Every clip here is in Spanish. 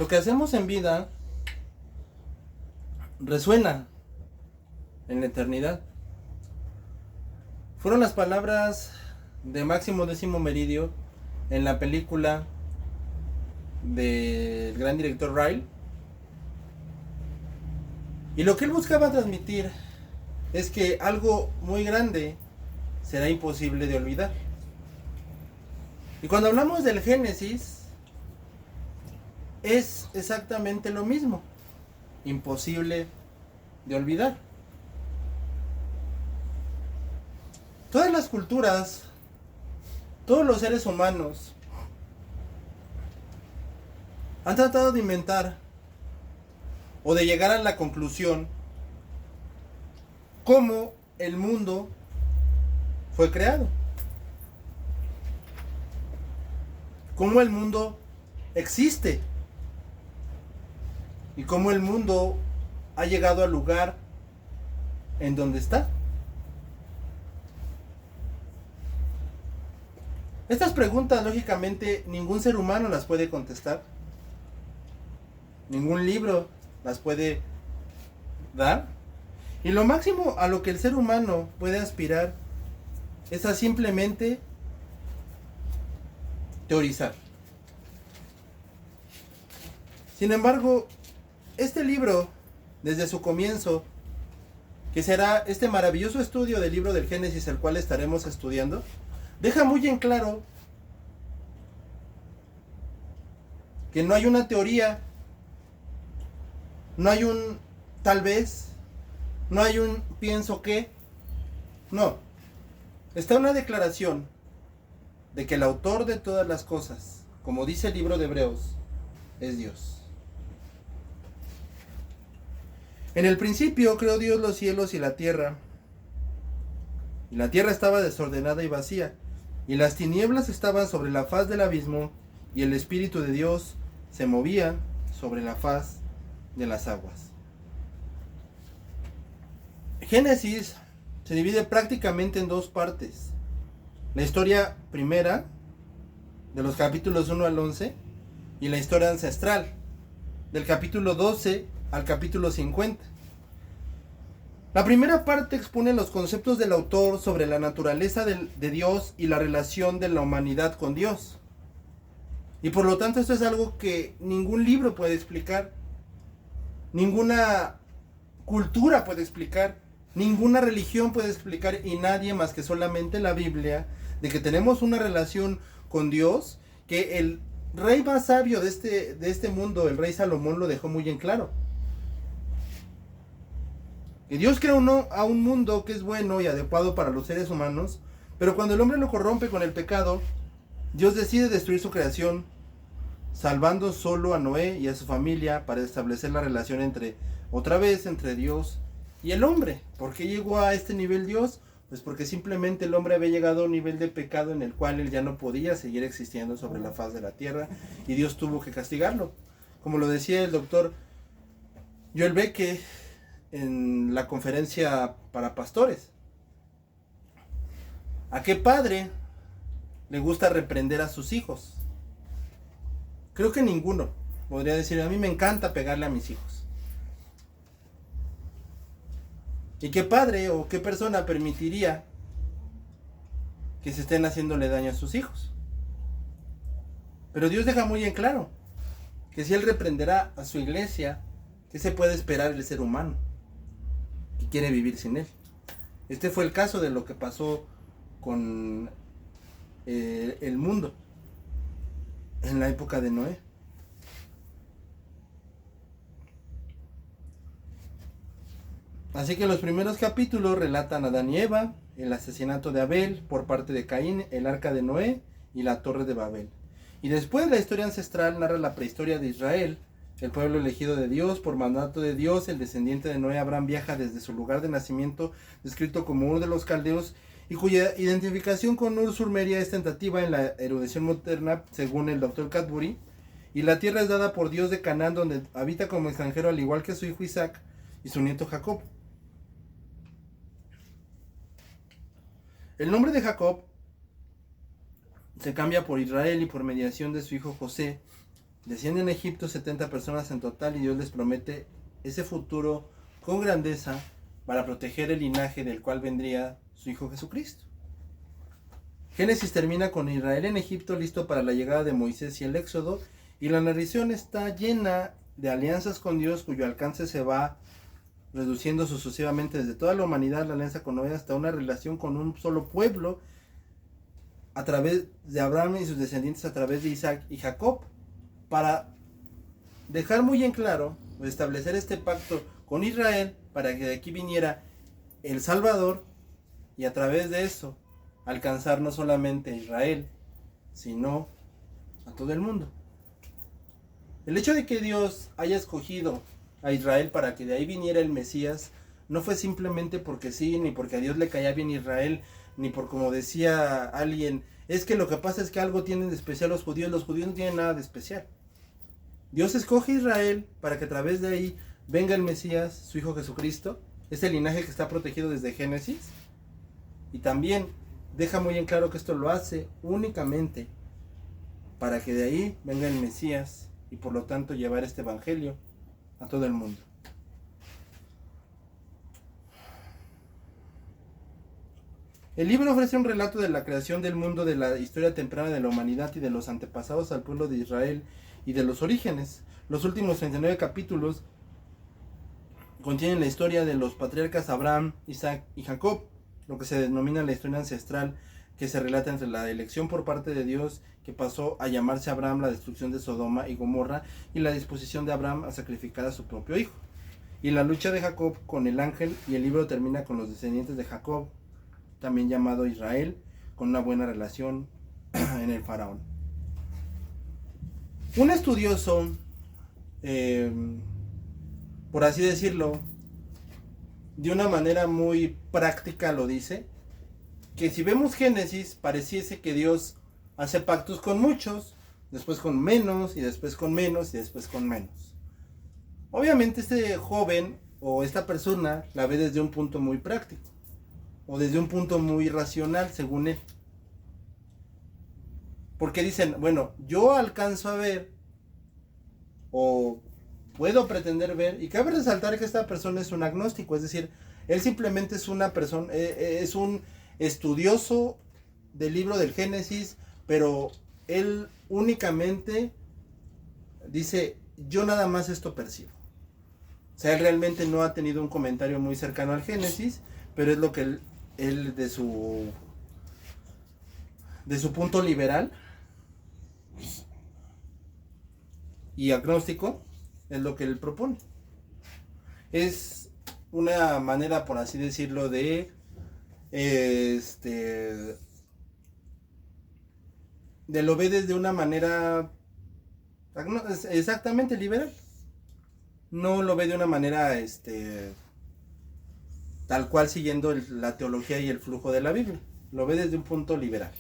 Lo que hacemos en vida resuena en la eternidad. Fueron las palabras de Máximo Décimo Meridio en la película del gran director Ryle. Y lo que él buscaba transmitir es que algo muy grande será imposible de olvidar. Y cuando hablamos del Génesis, es exactamente lo mismo. Imposible de olvidar. Todas las culturas, todos los seres humanos han tratado de inventar o de llegar a la conclusión cómo el mundo fue creado, cómo el mundo existe y cómo el mundo ha llegado al lugar en donde está. Estas preguntas, lógicamente, ningún ser humano las puede contestar. Ningún libro las puede dar. Y lo máximo a lo que el ser humano puede aspirar es a simplemente teorizar. Sin embargo, este libro, desde su comienzo, que será este maravilloso estudio del libro del Génesis, el cual estaremos estudiando, deja muy en claro que no hay una teoría, no hay un tal vez, no hay un pienso que, no. Está una declaración de que el autor de todas las cosas, como dice el libro de Hebreos, es Dios. En el principio creó Dios los cielos y la tierra estaba desordenada y vacía, y las tinieblas estaban sobre la faz del abismo, y el Espíritu de Dios se movía sobre la faz de las aguas. Génesis se divide prácticamente en dos partes. La historia primera, de los capítulos 1 al 11, y la historia ancestral, del capítulo 12 al capítulo 50. La primera parte expone los conceptos del autor sobre la naturaleza de Dios y la relación de la humanidad con Dios. Y por lo tanto esto es algo que ningún libro puede explicar, ninguna cultura puede explicar, ninguna religión puede explicar, y nadie más que solamente la Biblia, de que tenemos una relación con Dios, que el rey más sabio de este mundo, el rey Salomón, lo dejó muy en claro. Que Dios crea a un mundo que es bueno y adecuado para los seres humanos, pero cuando el hombre lo corrompe con el pecado, Dios decide destruir su creación, salvando solo a Noé y a su familia para establecer la relación entre Dios y el hombre. ¿Por qué llegó a este nivel Dios? Pues porque simplemente el hombre había llegado a un nivel de pecado en el cual él ya no podía seguir existiendo sobre la faz de la tierra, y Dios tuvo que castigarlo. Como lo decía el doctor Joel Becke en la conferencia para pastores. ¿A qué padre le gusta reprender a sus hijos? Creo que ninguno. Podría decir, a mí me encanta pegarle a mis hijos. ¿Y qué padre o qué persona permitiría que se estén haciéndole daño a sus hijos? Pero Dios deja muy en claro que si Él reprenderá a su iglesia, ¿qué se puede esperar del ser humano que quiere vivir sin Él? Este fue el caso de lo que pasó con el mundo en la época de Noé. Así que los primeros capítulos relatan a Adán y Eva, el asesinato de Abel por parte de Caín, el arca de Noé y la torre de Babel. Y después la historia ancestral narra la prehistoria de Israel, el pueblo elegido de Dios. Por mandato de Dios, el descendiente de Noé, Abraham, viaja desde su lugar de nacimiento, descrito como Ur de los Caldeos, y cuya identificación con Ur Surmeria es tentativa en la erudición moderna, según el Dr. Cadbury. Y la tierra es dada por Dios de Canaán, donde habita como extranjero, al igual que su hijo Isaac y su nieto Jacob. El nombre de Jacob se cambia por Israel, y por mediación de su hijo José Descienden a Egipto 70 personas en total y Dios les promete ese futuro con grandeza para proteger el linaje del cual vendría su Hijo Jesucristo. Génesis termina con Israel en Egipto listo para la llegada de Moisés y el Éxodo, y la narración está llena de alianzas con Dios cuyo alcance se va reduciendo sucesivamente desde toda la humanidad, la alianza con Noé, hasta una relación con un solo pueblo a través de Abraham y sus descendientes a través de Isaac y Jacob, para dejar muy en claro, establecer este pacto con Israel para que de aquí viniera el Salvador y a través de eso alcanzar no solamente a Israel, sino a todo el mundo. El hecho de que Dios haya escogido a Israel para que de ahí viniera el Mesías no fue simplemente porque sí, ni porque a Dios le caía bien Israel, ni por como decía alguien, es que lo que pasa es que algo tienen de especial los judíos no tienen nada de especial. Dios escoge a Israel para que a través de ahí venga el Mesías, su Hijo Jesucristo, es el linaje que está protegido desde Génesis, y también deja muy en claro que esto lo hace únicamente para que de ahí venga el Mesías y por lo tanto llevar este evangelio a todo el mundo. El libro ofrece un relato de la creación del mundo, de la historia temprana de la humanidad y de los antepasados al pueblo de Israel y de los orígenes. Los últimos 39 capítulos contienen la historia de los patriarcas Abraham, Isaac y Jacob, lo que se denomina la historia ancestral, que se relata entre la elección por parte de Dios, que pasó a llamarse Abraham, la destrucción de Sodoma y Gomorra, y la disposición de Abraham a sacrificar a su propio hijo, y la lucha de Jacob con el ángel, y el libro termina con los descendientes de Jacob, también llamado Israel, con una buena relación en el faraón. Un estudioso, por así decirlo, de una manera muy práctica lo dice, que si vemos Génesis, pareciese que Dios hace pactos con muchos, después con menos, y después con menos, y después con menos. Obviamente este joven o esta persona la ve desde un punto muy práctico, o desde un punto muy racional, según él. Porque dicen, bueno, yo alcanzo a ver, o puedo pretender ver, y cabe resaltar que esta persona es un agnóstico, es decir, él simplemente es una persona, es un estudioso del libro del Génesis, pero él únicamente dice, yo nada más esto percibo. O sea, él realmente no ha tenido un comentario muy cercano al Génesis, pero es lo que él de su punto liberal y agnóstico, es lo que él propone. Es una manera, por así decirlo, de lo ve desde una manera exactamente liberal. No lo ve de una manera tal cual siguiendo la teología y el flujo de la Biblia. Lo ve desde un punto liberal.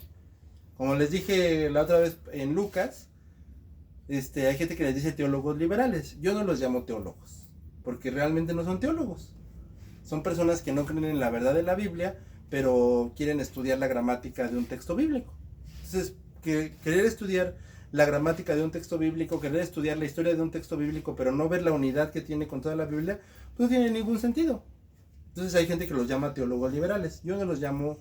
Como les dije la otra vez en Lucas, hay gente que les dice teólogos liberales. Yo no los llamo teólogos, porque realmente no son teólogos. Son personas que no creen en la verdad de la Biblia, pero quieren estudiar la gramática de un texto bíblico. Entonces, querer estudiar la gramática de un texto bíblico, querer estudiar la historia de un texto bíblico, pero no ver la unidad que tiene con toda la Biblia, pues no tiene ningún sentido. Entonces hay gente que los llama teólogos liberales. Yo no los llamo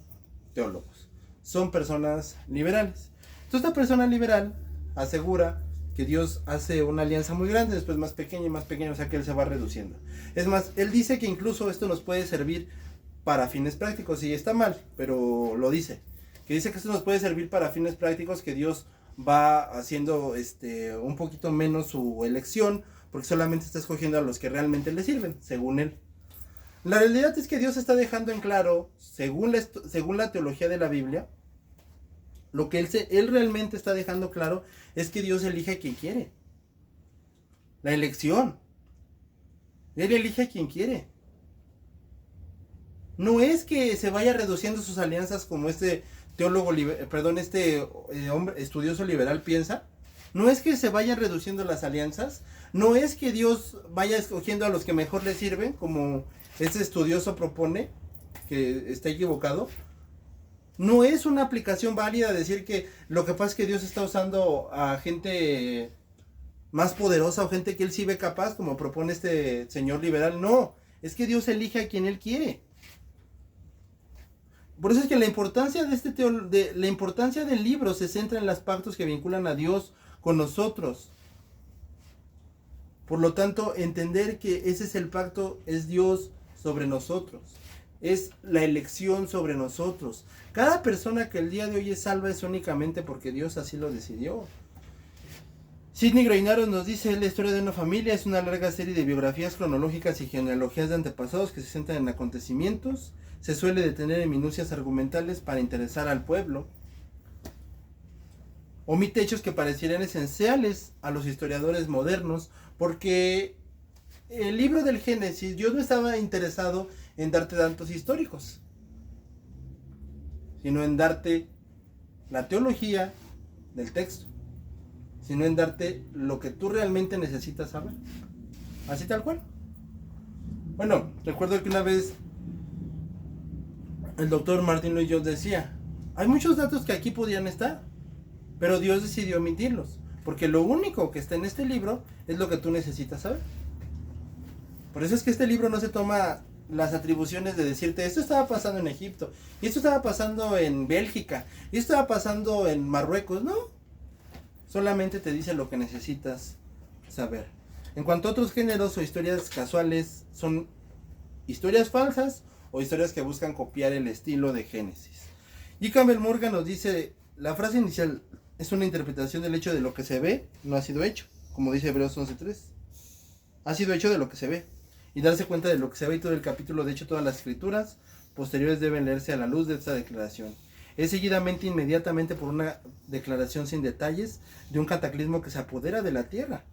teólogos. Son personas liberales. Entonces esta persona liberal asegura que Dios hace una alianza muy grande, después más pequeña y más pequeña, o sea que Él se va reduciendo. Es más, Él dice que incluso esto nos puede servir para fines prácticos, y está mal, pero lo dice. Que dice que esto nos puede servir para fines prácticos, que Dios va haciendo un poquito menos su elección, porque solamente está escogiendo a los que realmente le sirven, según Él. La realidad es que Dios está dejando en claro, según la teología de la Biblia, lo que él realmente está dejando claro es que Dios elige a quien quiere. La elección. Él elige a quien quiere. No es que se vaya reduciendo sus alianzas como hombre estudioso liberal piensa. No es que se vayan reduciendo las alianzas. No es que Dios vaya escogiendo a los que mejor le sirven, como este estudioso propone, que está equivocado. No es una aplicación válida decir que lo que pasa es que Dios está usando a gente más poderosa o gente que él sí ve capaz, como propone este señor liberal. No, es que Dios elige a quien él quiere. Por eso es que la importancia de la importancia del libro se centra en los pactos que vinculan a Dios con nosotros. Por lo tanto, entender que ese es el pacto, es Dios sobre nosotros. Es la elección sobre nosotros. Cada persona que el día de hoy es salva es únicamente porque Dios así lo decidió. Sidney Greinaro nos dice: la historia de una familia es una larga serie de biografías cronológicas y genealogías de antepasados que se centran en acontecimientos. Se suele detener en minucias argumentales para interesar al pueblo. Omite hechos que parecieran esenciales a los historiadores modernos, porque el libro del Génesis, Dios no estaba interesado en darte datos históricos, sino en darte la teología del texto, sino en darte lo que tú realmente necesitas saber. Así tal cual. Bueno, recuerdo que una vez el doctor Martin Lloyd Jones decía: hay muchos datos que aquí podían estar, pero Dios decidió omitirlos, porque lo único que está en este libro es lo que tú necesitas saber. Por eso es que este libro no se toma las atribuciones de decirte: esto estaba pasando en Egipto, y esto estaba pasando en Bélgica, y esto estaba pasando en Marruecos. No, solamente te dice lo que necesitas saber. En cuanto a otros géneros o historias casuales, son historias falsas o historias que buscan copiar el estilo de Génesis. Y Campbell Morgan nos dice: la frase inicial es una interpretación del hecho de lo que se ve, no ha sido hecho, como dice Hebreos 11:3. Ha sido hecho de lo que se ve. Y darse cuenta de lo que se ve, y todo el capítulo, de hecho todas las escrituras posteriores deben leerse a la luz de esta declaración. Es seguidamente, inmediatamente, por una declaración sin detalles de un cataclismo que se apodera de la tierra.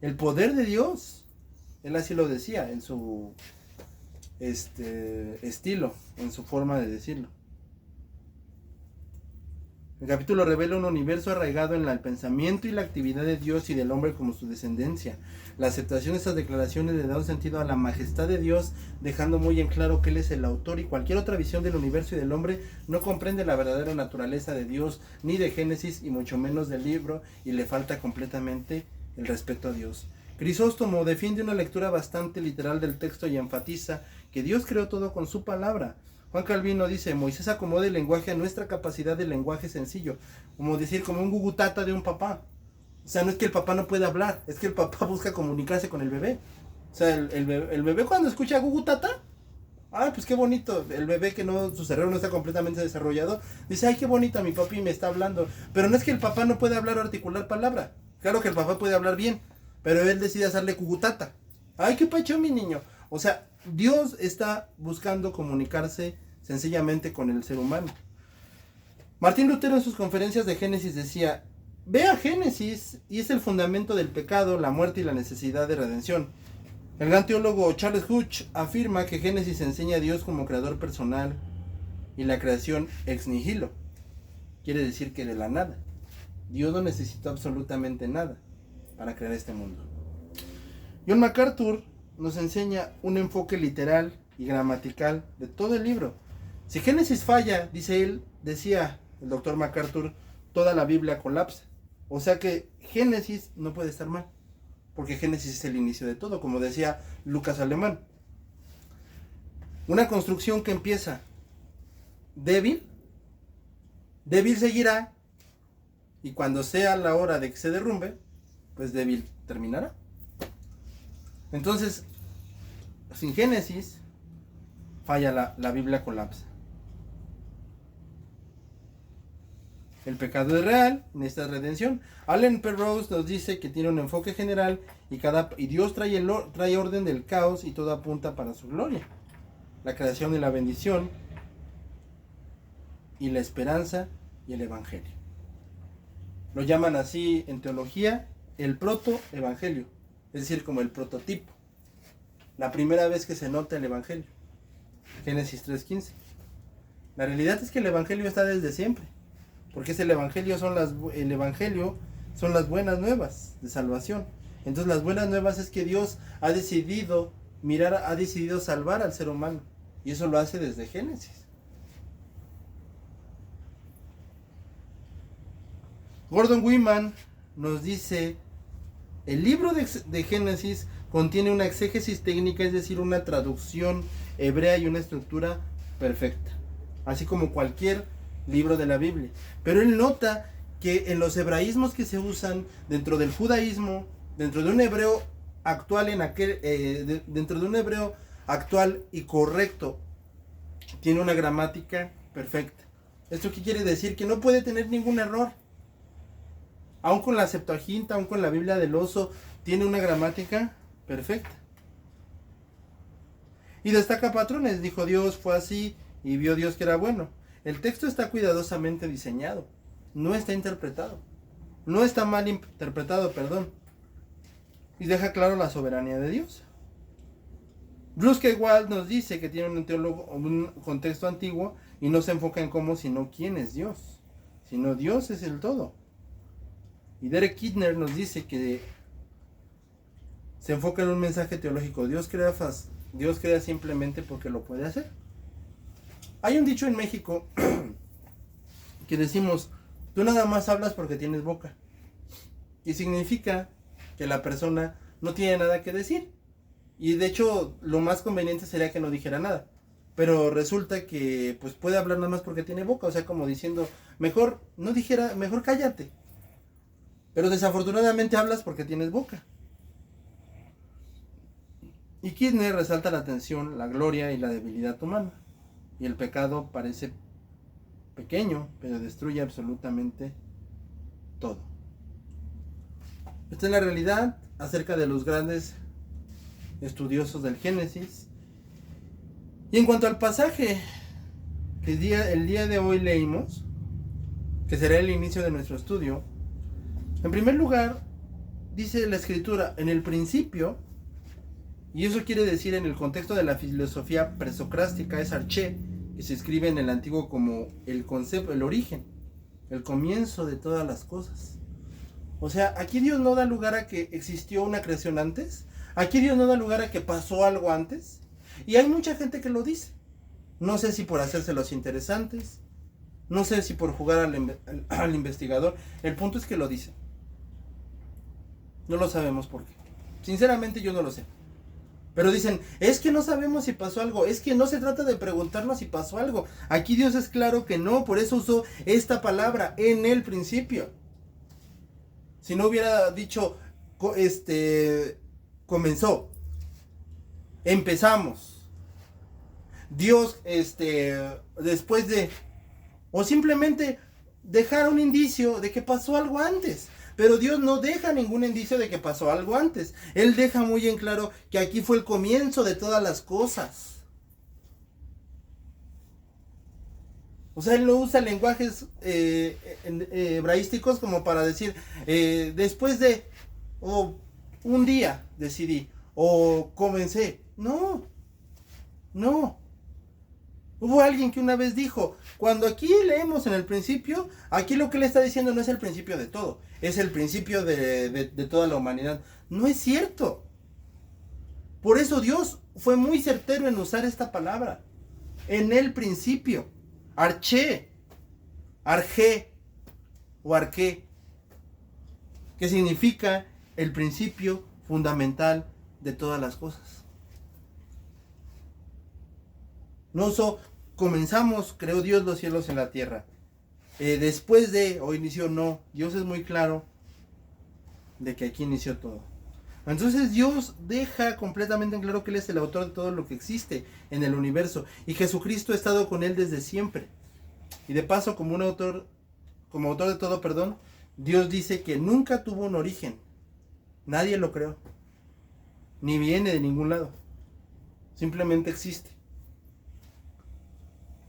El poder de Dios, él así lo decía en su estilo, en su forma de decirlo. El capítulo revela un universo arraigado en el pensamiento y la actividad de Dios y del hombre como su descendencia. La aceptación de estas declaraciones le da un sentido a la majestad de Dios, dejando muy en claro que Él es el autor, y cualquier otra visión del universo y del hombre no comprende la verdadera naturaleza de Dios, ni de Génesis, y mucho menos del libro, y le falta completamente el respeto a Dios. Crisóstomo defiende una lectura bastante literal del texto y enfatiza que Dios creó todo con su palabra. Juan Calvino dice: Moisés acomoda el lenguaje a nuestra capacidad de lenguaje sencillo, como decir, como un gugutata de un papá. O sea, no es que el papá no pueda hablar, es que el papá busca comunicarse con el bebé. O sea, el bebé cuando escucha gugutata, ay, pues qué bonito. El bebé que no, su cerebro no está completamente desarrollado, dice: ay, qué bonito, mi papi me está hablando. Pero no es que el papá no pueda hablar o articular palabra. Claro que el papá puede hablar bien, pero él decide hacerle gugutata. Ay, qué pacho, mi niño. O sea, Dios está buscando comunicarse sencillamente con el ser humano. Martín Lutero en sus conferencias de Génesis decía: ve a Génesis y es el fundamento del pecado, la muerte y la necesidad de redención. El gran teólogo Charles Hutch afirma que Génesis enseña a Dios como creador personal y la creación ex nihilo. Quiere decir que de la nada. Dios no necesitó absolutamente nada para crear este mundo. John MacArthur nos enseña un enfoque literal y gramatical de todo el libro. Si Génesis falla, dice él, decía el doctor MacArthur, toda la Biblia colapsa. O sea que Génesis no puede estar mal, porque Génesis es el inicio de todo, como decía Lucas Alemán. Una construcción que empieza débil seguirá, y cuando sea la hora de que se derrumbe, pues débil terminará. Entonces, sin Génesis, falla la Biblia colapsa. El pecado es real, necesita redención. Allen Penrose nos dice que tiene un enfoque general y Dios trae orden del caos y todo apunta para su gloria. La creación y la bendición, y la esperanza y el evangelio. Lo llaman así en teología el proto-evangelio, es decir, como el prototipo. La primera vez que se nota el evangelio. Génesis 3:15. La realidad es que el evangelio está desde siempre. Porque el evangelio son las buenas nuevas de salvación. Entonces las buenas nuevas es que Dios ha decidido salvar al ser humano. Y eso lo hace desde Génesis. Gordon Wiman nos dice El libro de Génesis contiene una exégesis técnica, es decir, una traducción hebrea y una estructura perfecta, así como cualquier libro de la Biblia. Pero él nota que en los hebraísmos que se usan dentro del judaísmo, dentro de un hebreo actual dentro de un hebreo actual y correcto, tiene una gramática perfecta. ¿Esto qué quiere decir? Que no puede tener ningún error. Aún con la Septuaginta, aún con la Biblia del Oso, tiene una gramática perfecta. Y destaca patrones. Dijo Dios, fue así, y vio Dios que era bueno. El texto está cuidadosamente diseñado. No está interpretado. No está mal interpretado, perdón. Y deja claro la soberanía de Dios. Brusca igual nos dice que tiene un contexto antiguo y no se enfoca en cómo, sino quién es Dios. Sino Dios es el todo. Y Derek Kidner nos dice que se enfoca en un mensaje teológico. Dios crea simplemente porque lo puede hacer. Hay un dicho en México que decimos, tú nada más hablas porque tienes boca. Y significa que la persona no tiene nada que decir. Y de hecho, lo más conveniente sería que no dijera nada. Pero resulta que pues puede hablar nada más porque tiene boca. O sea, como diciendo, mejor cállate. Pero desafortunadamente hablas porque tienes boca. Y Kidner resalta la tensión, la gloria y la debilidad humana. Y el pecado parece pequeño, pero destruye absolutamente todo. Esta es la realidad acerca de los grandes estudiosos del Génesis. Y en cuanto al pasaje que el día de hoy leímos, que será el inicio de nuestro estudio, en primer lugar, dice la Escritura, en el principio, y eso quiere decir en el contexto de la filosofía presocrática, es arché, que se escribe en el antiguo como el concepto, el origen, el comienzo de todas las cosas. O sea, aquí Dios no da lugar a que existió una creación antes, aquí Dios no da lugar a que pasó algo antes, y hay mucha gente que lo dice. No sé si por hacerse los interesantes, no sé si por jugar al investigador, el punto es que lo dice. No lo sabemos por qué. Sinceramente yo no lo sé. Pero dicen, es que no sabemos si pasó algo. Es que no se trata de preguntarnos si pasó algo. Aquí Dios es claro que no. Por eso usó esta palabra, en el principio. Si no hubiera dicho, comenzó. Empezamos. Dios, después de... O simplemente dejar un indicio de que pasó algo antes. Pero Dios no deja ningún indicio de que pasó algo antes. Él deja muy en claro que aquí fue el comienzo de todas las cosas. O sea, Él no usa lenguajes hebraísticos como para decir, después de, o un día decidí, o comencé. No. Hubo alguien que una vez dijo, cuando aquí leemos en el principio, aquí lo que le está diciendo no es el principio de todo, es el principio de toda la humanidad. No es cierto. Por eso Dios fue muy certero en usar esta palabra. En el principio. Arché. Arjé. O arqué. Que significa el principio fundamental de todas las cosas. No comenzamos, creó Dios los cielos en la tierra. Después de, o inició, no. Dios es muy claro de que aquí inició todo. Entonces Dios deja completamente en claro que Él es el autor de todo lo que existe en el universo. Y Jesucristo ha estado con Él desde siempre. Y de paso, como autor de todo, Dios dice que nunca tuvo un origen. Nadie lo creó. Ni viene de ningún lado. Simplemente existe.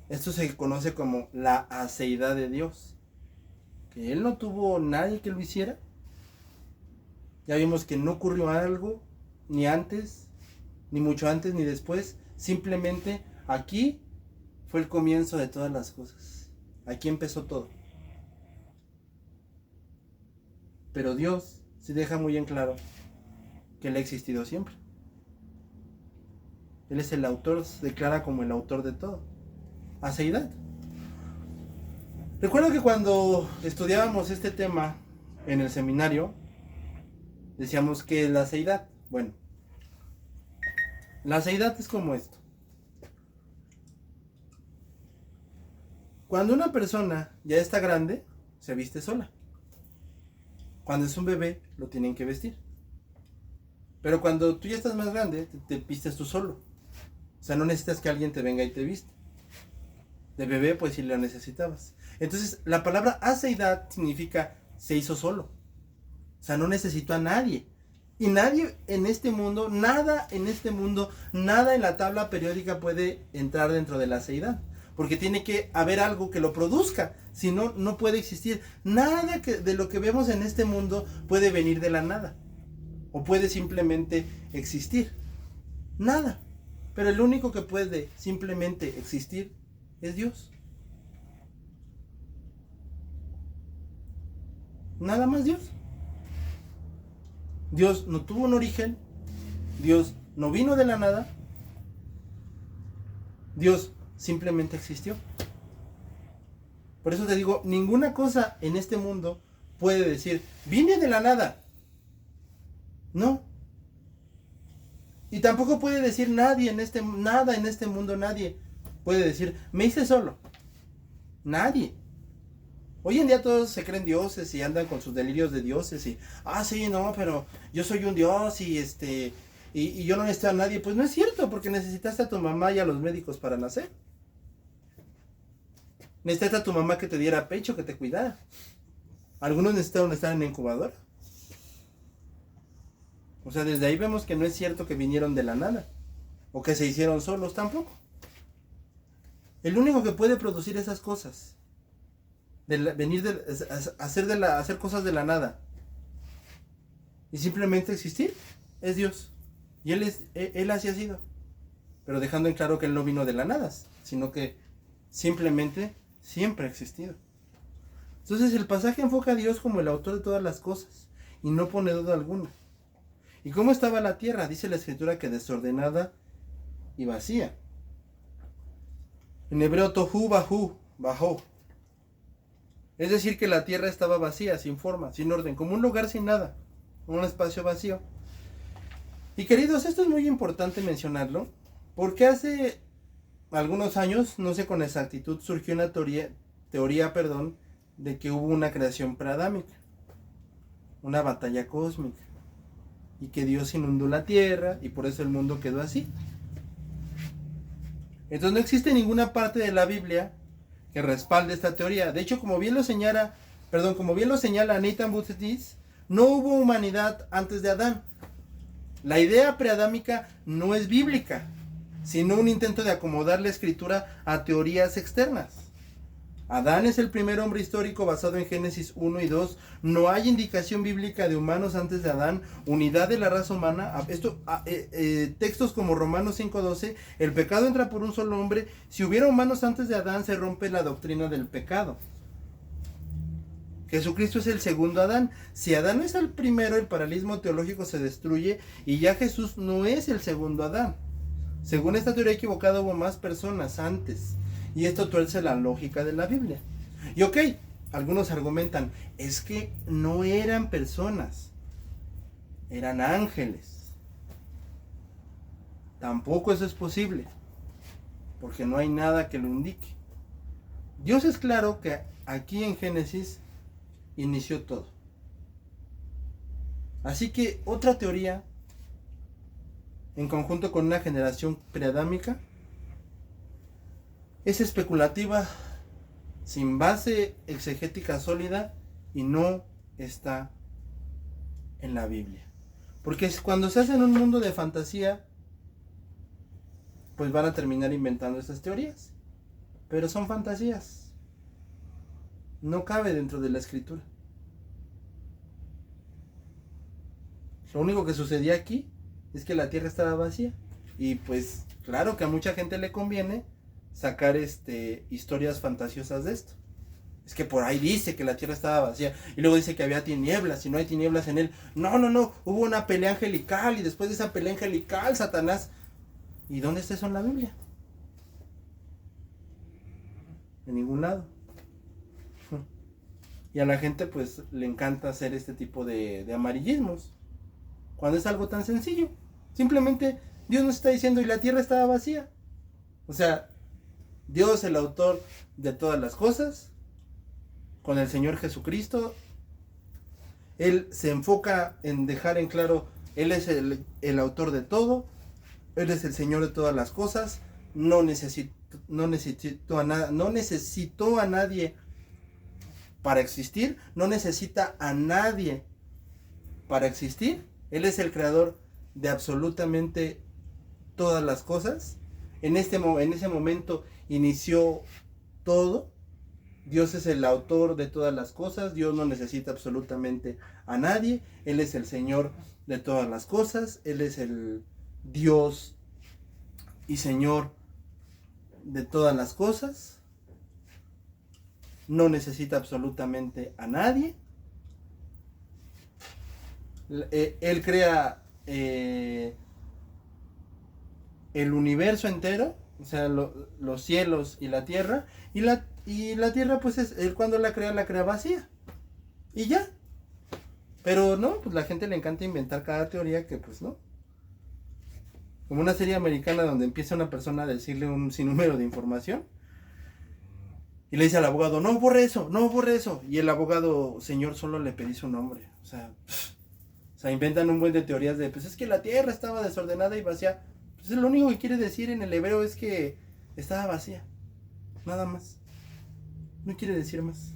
Esto se conoce como la aceidad de Dios. Que Él no tuvo nadie que lo hiciera. Ya vimos que no ocurrió algo, ni antes, ni mucho antes, ni después. Simplemente aquí fue el comienzo de todas las cosas. Aquí empezó todo. Pero Dios se deja muy en claro que Él ha existido siempre. Él es el autor, se declara como el autor de todo. Aceidad. Recuerdo que cuando estudiábamos este tema en el seminario, Decíamos que es la seidad. Bueno, la seidad es como esto. Cuando una persona ya está grande, se viste sola. Cuando es un bebé, lo tienen que vestir. Pero cuando tú ya estás más grande, te vistes tú solo. O sea, no necesitas que alguien te venga y te viste. De bebé, pues sí lo necesitabas. Entonces, la palabra aceidad significa se hizo solo. O sea, no necesitó a nadie. Y nadie en este mundo, nada en este mundo, nada en la tabla periódica puede entrar dentro de la aceidad. Porque tiene que haber algo que lo produzca. Si no, no puede existir. Nada de lo que vemos en este mundo puede venir de la nada. O puede simplemente existir. Nada. Pero el único que puede simplemente existir es Dios. Nada más Dios. Dios no tuvo un origen. Dios no vino de la nada. Dios simplemente existió. Por eso te digo, ninguna cosa en este mundo puede decir, vine de la nada. No. Y tampoco puede decir nadie en este, nada en este mundo, nadie puede decir, me hice solo. Nadie. Hoy en día todos se creen dioses y andan con sus delirios de dioses y, sí, no, pero yo soy un dios y yo no necesito a nadie. Pues no es cierto, porque necesitaste a tu mamá y a los médicos para nacer. Necesitaste a tu mamá que te diera pecho, que te cuidara. Algunos necesitaron estar en incubadora. O sea, desde ahí vemos que no es cierto que vinieron de la nada. O que se hicieron solos tampoco. El único que puede producir esas cosas, hacer cosas de la nada y simplemente existir, es Dios. Y Él así ha sido. Pero dejando en claro que Él no vino de la nada, sino que simplemente siempre ha existido. Entonces el pasaje enfoca a Dios como el autor de todas las cosas y no pone duda alguna. ¿Y cómo estaba la tierra? Dice la escritura que desordenada y vacía. En hebreo tohu bahu, bajó. Es decir, que la tierra estaba vacía, sin forma, sin orden, como un lugar sin nada, un espacio vacío. Y queridos, esto es muy importante mencionarlo, porque hace algunos años, no sé con exactitud, surgió una teoría, de que hubo una creación preadámica, una batalla cósmica, y que Dios inundó la tierra, y por eso el mundo quedó así. Entonces no existe ninguna parte de la Biblia que respalde esta teoría. De hecho, como bien lo señala Nathan Buttigieg, no hubo humanidad antes de Adán. La idea preadámica no es bíblica, sino un intento de acomodar la escritura a teorías externas. Adán es el primer hombre histórico basado en Génesis 1 y 2. No hay indicación bíblica de humanos antes de Adán, unidad de la raza humana. Textos como Romanos 5:12, el pecado entra por un solo hombre. Si hubiera humanos antes de Adán, se rompe la doctrina del pecado. Jesucristo es el segundo Adán. Si Adán no es el primero, el paralelismo teológico se destruye y ya Jesús no es el segundo Adán. Según esta teoría equivocada, hubo más personas antes. Y esto tuerce la lógica de la Biblia. Y ok, algunos argumentan, es que no eran personas, eran ángeles. Tampoco eso es posible, porque no hay nada que lo indique. Dios es claro que aquí en Génesis inició todo. Así que otra teoría, en conjunto con una generación preadámica, es especulativa, sin base exegética sólida y no está en la Biblia. Porque cuando se hace en un mundo de fantasía, pues van a terminar inventando estas teorías. Pero son fantasías. No cabe dentro de la escritura. Lo único que sucedía aquí es que la tierra estaba vacía. Y pues claro que a mucha gente le conviene sacar historias fantasiosas de esto. Es que por ahí dice que la tierra estaba vacía y luego dice que había tinieblas y no hay tinieblas en él. No, hubo una pelea angelical y después de esa pelea angelical Satanás. ¿Y dónde está eso en la Biblia? En ningún lado. Y a la gente pues le encanta hacer este tipo de amarillismos. cuando es algo tan sencillo. Simplemente Dios nos está diciendo, y la tierra estaba vacía. O sea, Dios, el autor de todas las cosas, con el Señor Jesucristo, Él se enfoca en dejar en claro, Él es el autor de todo, Él es el Señor de todas las cosas, no necesitó a nadie para existir, no necesita a nadie para existir. Él es el creador de absolutamente todas las cosas. En ese momento inició todo. Dios es el autor de todas las cosas. Dios no necesita absolutamente a nadie. Él es el Señor de todas las cosas. Él es el Dios y Señor de todas las cosas. No necesita absolutamente a nadie. Él crea el universo entero, o sea, los cielos y la tierra. Y la tierra, pues, él cuando la crea vacía. Y ya. Pero no, pues la gente le encanta inventar cada teoría que, pues, no. Como una serie americana donde empieza una persona a decirle un sinnúmero de información. Y le dice al abogado, no borre eso, no borre eso. Y el abogado, señor, solo le pedí su nombre. O sea, inventan un buen de teorías de, pues es que la tierra estaba desordenada y vacía. Pues lo único que quiere decir en el hebreo es que estaba vacía. Nada más. No quiere decir más.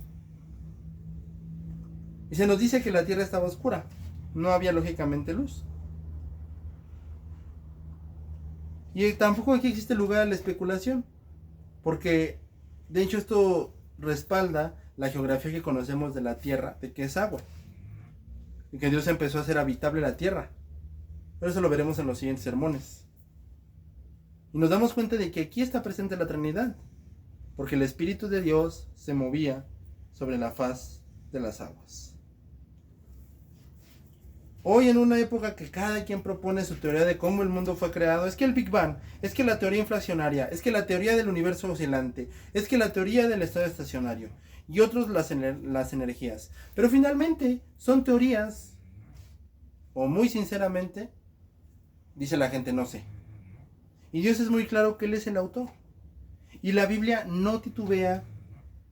Y se nos dice que la tierra estaba oscura. No había lógicamente luz. Y tampoco aquí existe lugar a la especulación. Porque de hecho esto respalda la geografía que conocemos de la tierra, de que es agua. Y que Dios empezó a hacer habitable la tierra. Pero eso lo veremos en los siguientes sermones. Y nos damos cuenta de que aquí está presente la Trinidad. Porque el Espíritu de Dios se movía sobre la faz de las aguas. Hoy, en una época que cada quien propone su teoría de cómo el mundo fue creado, es que el Big Bang, es que la teoría inflacionaria, es que la teoría del universo oscilante, es que la teoría del estado estacionario y otros las energías. Pero finalmente son teorías, o muy sinceramente, dice la gente, no sé. Y Dios es muy claro que Él es el autor. Y la Biblia no titubea,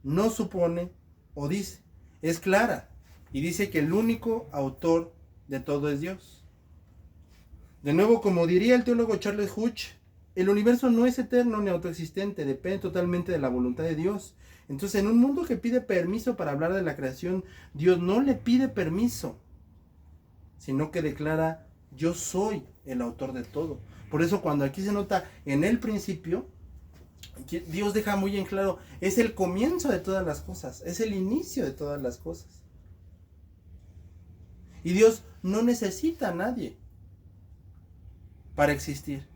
no supone o dice. Es clara y dice que el único autor de todo es Dios. De nuevo, como diría el teólogo Charles Hutch, el universo no es eterno ni autoexistente, depende totalmente de la voluntad de Dios. Entonces, en un mundo que pide permiso para hablar de la creación, Dios no le pide permiso, sino que declara, yo soy el autor de todo. Por eso cuando aquí se nota en el principio, Dios deja muy en claro, es el comienzo de todas las cosas, es el inicio de todas las cosas. Y Dios no necesita a nadie para existir.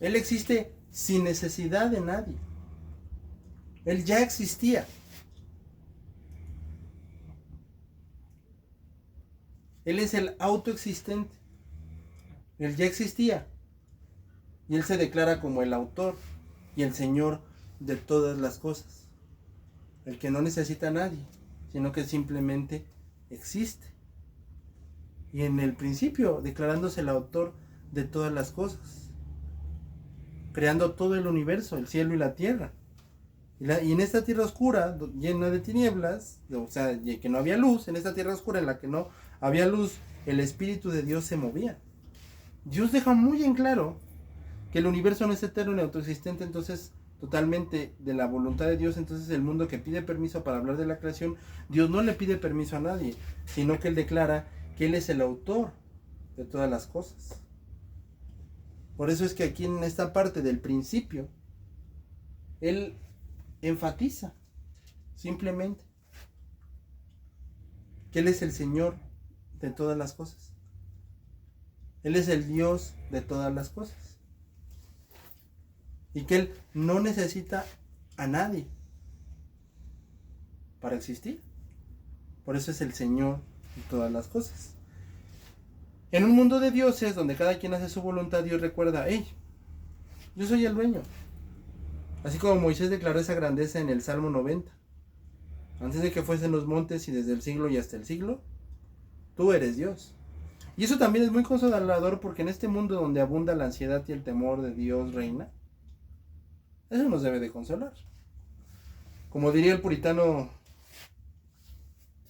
Él existe sin necesidad de nadie. Él ya existía. Él es el autoexistente. Él ya existía. Y Él se declara como el autor y el Señor de todas las cosas. El que no necesita a nadie, sino que simplemente existe. Y en el principio, declarándose el autor de todas las cosas. Creando todo el universo, el cielo y la tierra. Y en esta tierra oscura, llena de tinieblas, o sea, que no había luz, en esta tierra oscura en la que no había luz, el Espíritu de Dios se movía. Dios deja muy en claro que el universo no es eterno ni autoexistente, entonces totalmente de la voluntad de Dios. Entonces el mundo que pide permiso para hablar de la creación, Dios no le pide permiso a nadie, sino que Él declara que Él es el autor de todas las cosas. Por eso es que aquí en esta parte del principio, Él enfatiza simplemente que Él es el Señor de todas las cosas. Él es el Dios de todas las cosas. Y que Él no necesita a nadie para existir. Por eso es el Señor de todas las cosas. En un mundo de dioses donde cada quien hace su voluntad, Dios recuerda, hey, yo soy el dueño. Así como Moisés declaró esa grandeza en el Salmo 90. Antes de que fuesen los montes y desde el siglo y hasta el siglo, tú eres Dios. Y eso también es muy consolador, porque en este mundo donde abunda la ansiedad y el temor de Dios reina, eso nos debe de consolar. Como diría el puritano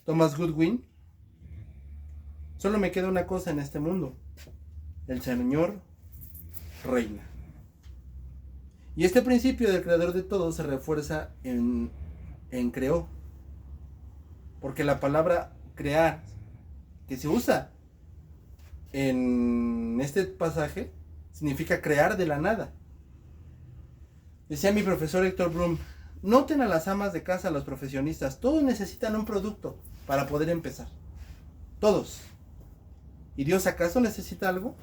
Thomas Goodwin, solo me queda una cosa en este mundo: el Señor reina. Y este principio del creador de todo se refuerza en creó. Porque la palabra crear, que se usa en este pasaje, significa crear de la nada. Decía mi profesor Héctor Bloom: noten a las amas de casa, a los profesionistas, todos necesitan un producto para poder empezar. Todos. ¿Y Dios acaso necesita algo?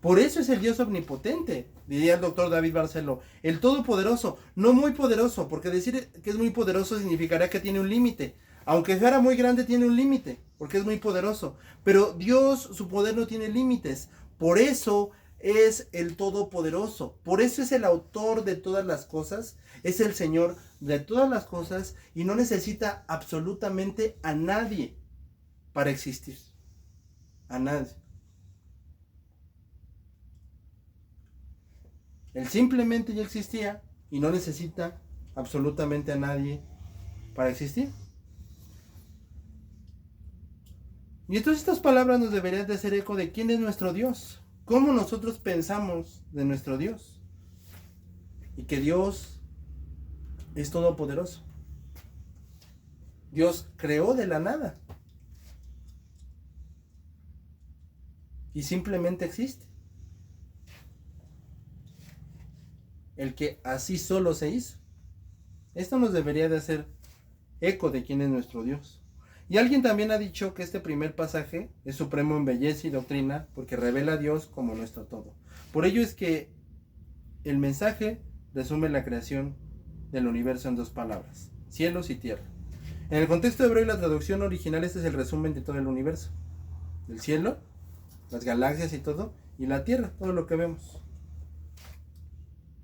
Por eso es el Dios omnipotente, diría el doctor David Barceló, el todopoderoso, no muy poderoso, porque decir que es muy poderoso significaría que tiene un límite. Aunque fuera muy grande, tiene un límite, porque es muy poderoso. Pero Dios, su poder no tiene límites. Por eso es el todopoderoso. Por eso es el autor de todas las cosas. Es el Señor de todas las cosas y no necesita absolutamente a nadie para existir. A nadie. Él simplemente ya existía y no necesita absolutamente a nadie para existir. Y entonces estas palabras nos deberían de hacer eco de quién es nuestro Dios, cómo nosotros pensamos de nuestro Dios, y que Dios es todopoderoso. Dios creó de la nada y simplemente existe. El que así solo se hizo. Esto nos debería de hacer eco de quién es nuestro Dios. Y alguien también ha dicho que este primer pasaje es supremo en belleza y doctrina, porque revela a Dios como nuestro todo. Por ello es que el mensaje resume la creación del universo en dos palabras: cielos y tierra. En el contexto hebreo y la traducción original, este es el resumen de todo el universo: el cielo, las galaxias y todo, y la tierra, todo lo que vemos.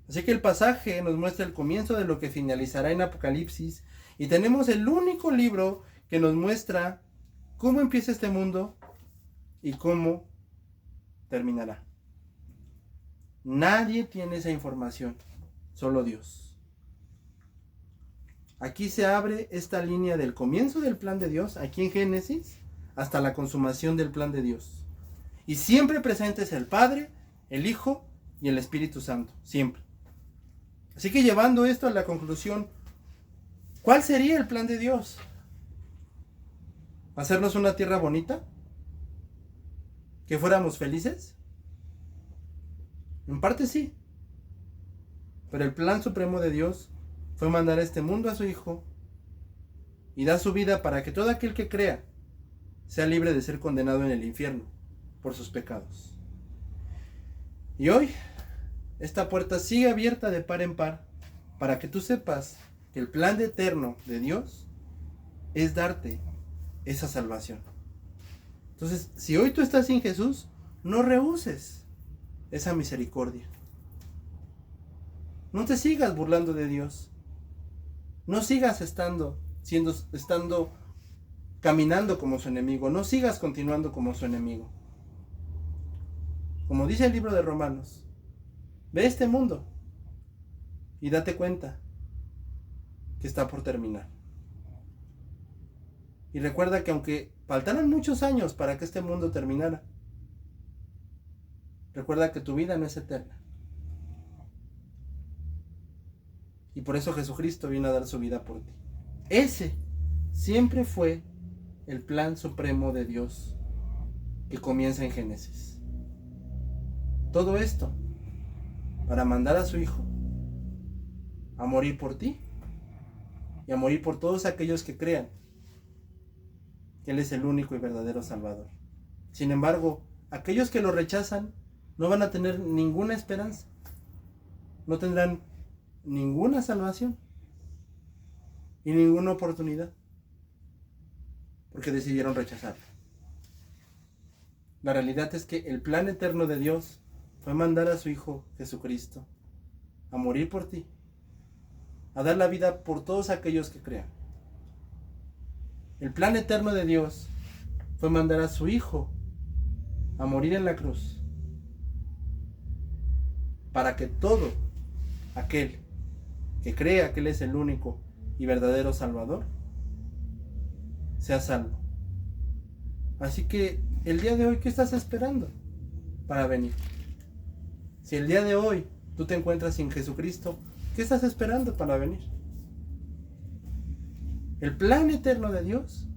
Así que el pasaje nos muestra el comienzo de lo que finalizará en Apocalipsis, y tenemos el único libro que nos muestra cómo empieza este mundo y cómo terminará. Nadie tiene esa información, solo Dios. Aquí se abre esta línea del comienzo del plan de Dios, aquí en Génesis, hasta la consumación del plan de Dios. Y siempre presente es el Padre, el Hijo y el Espíritu Santo, siempre. Así que llevando esto a la conclusión, ¿cuál sería el plan de Dios? ¿Hacernos una tierra bonita? ¿Que fuéramos felices? En parte sí. Pero el plan supremo de Dios fue mandar a este mundo a su Hijo y dar su vida para que todo aquel que crea sea libre de ser condenado en el infierno por sus pecados. Y hoy esta puerta sigue abierta de par en par para que tú sepas que el plan eterno de Dios es darte esa salvación. Entonces, si hoy tú estás sin Jesús, no rehuses esa misericordia. No te sigas burlando de Dios. No sigas estando caminando como su enemigo. No sigas continuando como su enemigo. Como dice el libro de Romanos, ve este mundo y date cuenta que está por terminar. Y recuerda que aunque faltaran muchos años para que este mundo terminara, recuerda que tu vida no es eterna. Y por eso Jesucristo vino a dar su vida por ti. Ese siempre fue el plan supremo de Dios que comienza en Génesis. Todo esto para mandar a su Hijo a morir por ti y a morir por todos aquellos que crean que Él es el único y verdadero Salvador. Sin embargo, aquellos que lo rechazan no van a tener ninguna esperanza, no tendrán ninguna salvación y ninguna oportunidad, porque decidieron rechazarlo. La realidad es que el plan eterno de Dios fue mandar a su Hijo Jesucristo a morir por ti, a dar la vida por todos aquellos que crean. El plan eterno de Dios fue mandar a su Hijo a morir en la cruz, para que todo aquel que crea que Él es el único y verdadero Salvador sea salvo. Así que el día de hoy, ¿qué estás esperando para venir? Si el día de hoy tú te encuentras sin Jesucristo, ¿qué estás esperando para venir? El plan eterno de Dios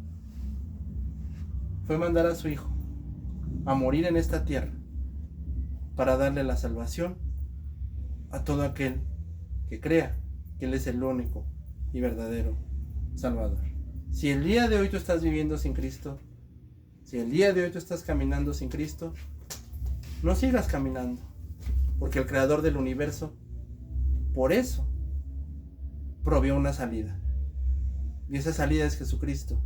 fue mandar a su Hijo a morir en esta tierra para darle la salvación a todo aquel que crea que Él es el único y verdadero Salvador. Si el día de hoy tú estás viviendo sin Cristo, si el día de hoy tú estás caminando sin Cristo, no sigas caminando, porque el Creador del universo, por eso, proveyó una salida. Y esa salida es Jesucristo,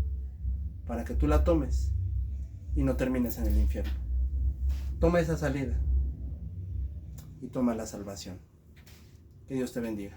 para que tú la tomes y no termines en el infierno. Toma esa salida y toma la salvación. Que Dios te bendiga.